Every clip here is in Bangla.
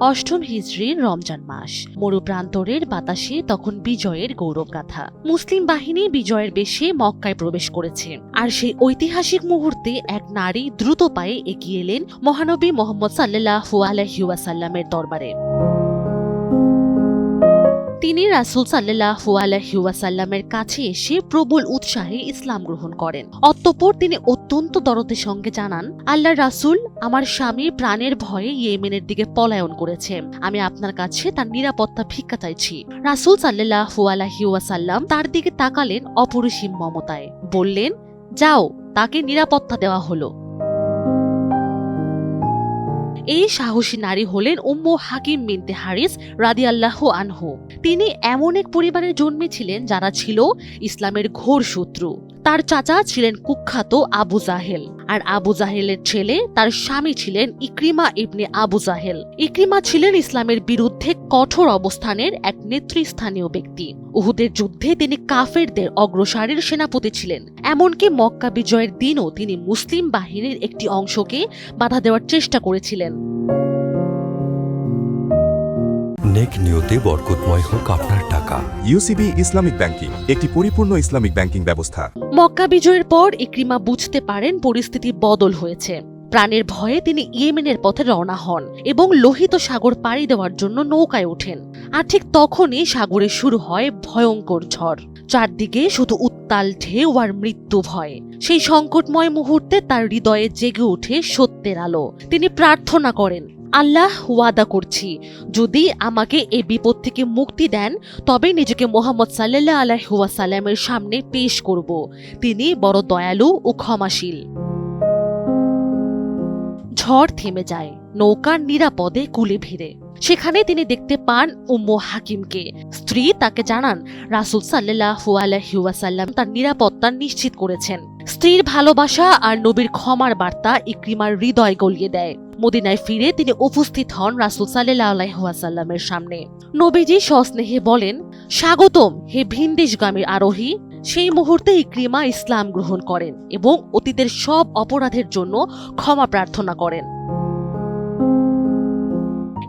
অষ্টম হিজরির রমজান মাস। মরুপ্রান্তরের বাতাসে তখন বিজয়ের গৌরবগাথা। মুসলিম বাহিনী বিজয়ের বেশে মক্কায় প্রবেশ করেছে। আর সেই ঐতিহাসিক মুহূর্তে এক নারী দ্রুত পায়ে এগিয়ে এলেন মহানবী মুহাম্মদ সাল্লাল্লাহু আলাইহি ওয়াসাল্লামের দরবারে। তিনি রাসূল সাল্লাল্লাহু আলাইহি ওয়াসাল্লামের কাছে এসে প্রবল উৎসাহে ইসলাম গ্রহণ করেন। অতঃপর তিনি অত্যন্ত দরদের সঙ্গে জানান, আল্লাহর রাসূল, আমার স্বামী প্রাণের ভয়ে ইয়েমেনের দিকে পলায়ন করেছে। আমি আপনার কাছে তার নিরাপত্তা ভিক্ষা চাইছি। রাসূল সাল্লাল্লাহু আলাইহি ওয়াসাল্লাম তার দিকে তাকালেন অপরিসীম মমতায়। বললেন, যাও, তাকে নিরাপত্তা দেওয়া হলো। এই সাহসী নারী হলেন উম্মু হাকিম বিনতে হারিস রাদিয়াল্লাহু আনহু। তিনি এমন এক পরিবারে জন্মেছিলেন যারা ছিল ইসলামের ঘোর শত্রু। তার চাচা ছিলেন কুখ্যাত আবু জাহেল, আর আবু জাহেলের ছেলে তার স্বামী ছিলেন ইকরিমা ইবনে আবু জাহেল। ইকরিমা ছিলেন ইসলামের বিরুদ্ধে কঠোর অবস্থানের এক নেতৃস্থানীয় ব্যক্তি। উহুদের যুদ্ধে তিনি কাফেরদের অগ্রসারীর সেনাপতি ছিলেন। এমনকি মক্কা বিজয়ের দিনও তিনি মুসলিম বাহিনীর একটি অংশকে বাধা দেওয়ার চেষ্টা করেছিলেন। নেক নিয়তে বরকতময় হোক আপনার টাকা। ইউসিবি ইসলামিক ব্যাংকিং একটি পরিপূর্ণ ইসলামিক ব্যাংকিং ব্যবস্থা। মক্কা বিজয়ের পর ইকরিমা বুঝতে পারেন পরিস্থিতি বদল হয়েছে। প্রাণের ভয়ে তিনি ইয়েমেনের পথে রওনা হন এবং লোহিত সাগর পাড়ি দেওয়ার জন্য নৌকায় ওঠেন। আর ঠিক তখনই সাগরে শুরু হয় ভয়ঙ্কর ঝড়। চারদিকে শুধু উত্তাল ঢেউ আর মৃত্যু ভয়। সেই সংকটময় মুহূর্তে তার হৃদয়ে জেগে ওঠে সত্যের আলো। তিনি প্রার্থনা করেন, আল্লাহ, ওয়াদা করছি, যদি আমাকে এই বিপদ থেকে মুক্তি দেন তবে নিজেকে মুহাম্মদ সাল্লাল্লাহু আলাইহি ওয়াসাল্লামের সামনে পেশ করব। তিনি বড় দয়ালু ও ক্ষমাশীল। ঝড় থেমে যায়, নৌকা নিরাপদে কুলে ভিড়ে। সেখানে তিনি দেখতে পান উম্মু হাকিমকে। স্ত্রী তাকে জানান রাসূল সাল্লাল্লাহু আলাইহি ওয়াসাল্লাম তার নিরাপত্তা নিশ্চিত করেছেন। স্ত্রীর ভালোবাসা আর নবীর ক্ষমার বার্তা ইকরিমার হৃদয় গলিয়ে দেয়। মদিনায় ফিরে তিনি উপস্থিত হন রাসূল সাল্লাল্লাহু আলাইহি ওয়াসাল্লামের সামনে। নবীজি সস্নেহে বলেন, স্বাগতম হে ভিনদেশগামী আরোহী। সেই মুহূর্তে ইকরিমা ইসলাম গ্রহণ করেন এবং অতীতের সব অপরাধের জন্য ক্ষমা প্রার্থনা করেন।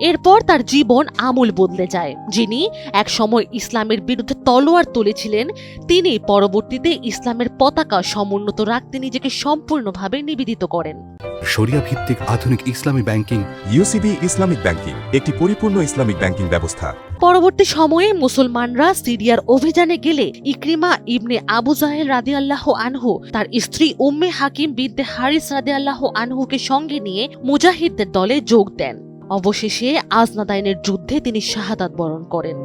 এরপর তার জীবন আমূল বদলে যায়। যিনি একসময় ইসলামের বিরুদ্ধে তলোয়ার তুলেছিলেন, তিনি পরবর্তীতে ইসলামের পতাকা সমুন্নত রাখতে নিজেকে সম্পূর্ণভাবে নিবেদিত করেন। শরিয়া ভিত্তিক আধুনিক ইসলামী ব্যাংকিং। ইউসিবি ইসলামিক ব্যাংকিং একটি পরিপূর্ণ ইসলামিক ব্যাংকিং ব্যবস্থা। পরবর্তী সময়ে মুসলমানরা সিরিয়ার অভিযানে গেলে ইকরিমা ইবনে আবু জাহেল রাদিয়াল্লাহু আনহু তার স্ত্রী উম্মে হাকিম বিনতে হারিস রাদিয়াল্লাহু আনহুকে সঙ্গে নিয়ে মুজাহিদদের দলে যোগ দেন। অবশেষে আজনাদাইনের যুদ্ধে তিনি শাহাদাত বরণ করেন।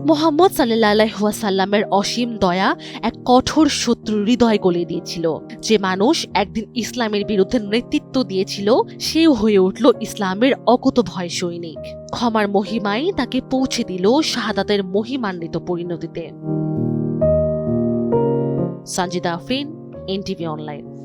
মুহাম্মদ সাল্লাল্লাহু আলাইহি ওয়াসাল্লামের অসীম দয়া এক কঠোর শত্রুর হৃদয় গলিয়ে দিয়েছিল। যে মানুষ একদিন ইসলামের বিরুদ্ধে নেতৃত্ব দিয়েছিল, সেও হয়ে উঠল ইসলামের অকুতভয় সৈনিক। ক্ষমার মহিমাই তাকে পৌঁছে দিল শাহাদাতের মহিমান্বিত পরিণতিতে। Sanjida Afrin, NTV online.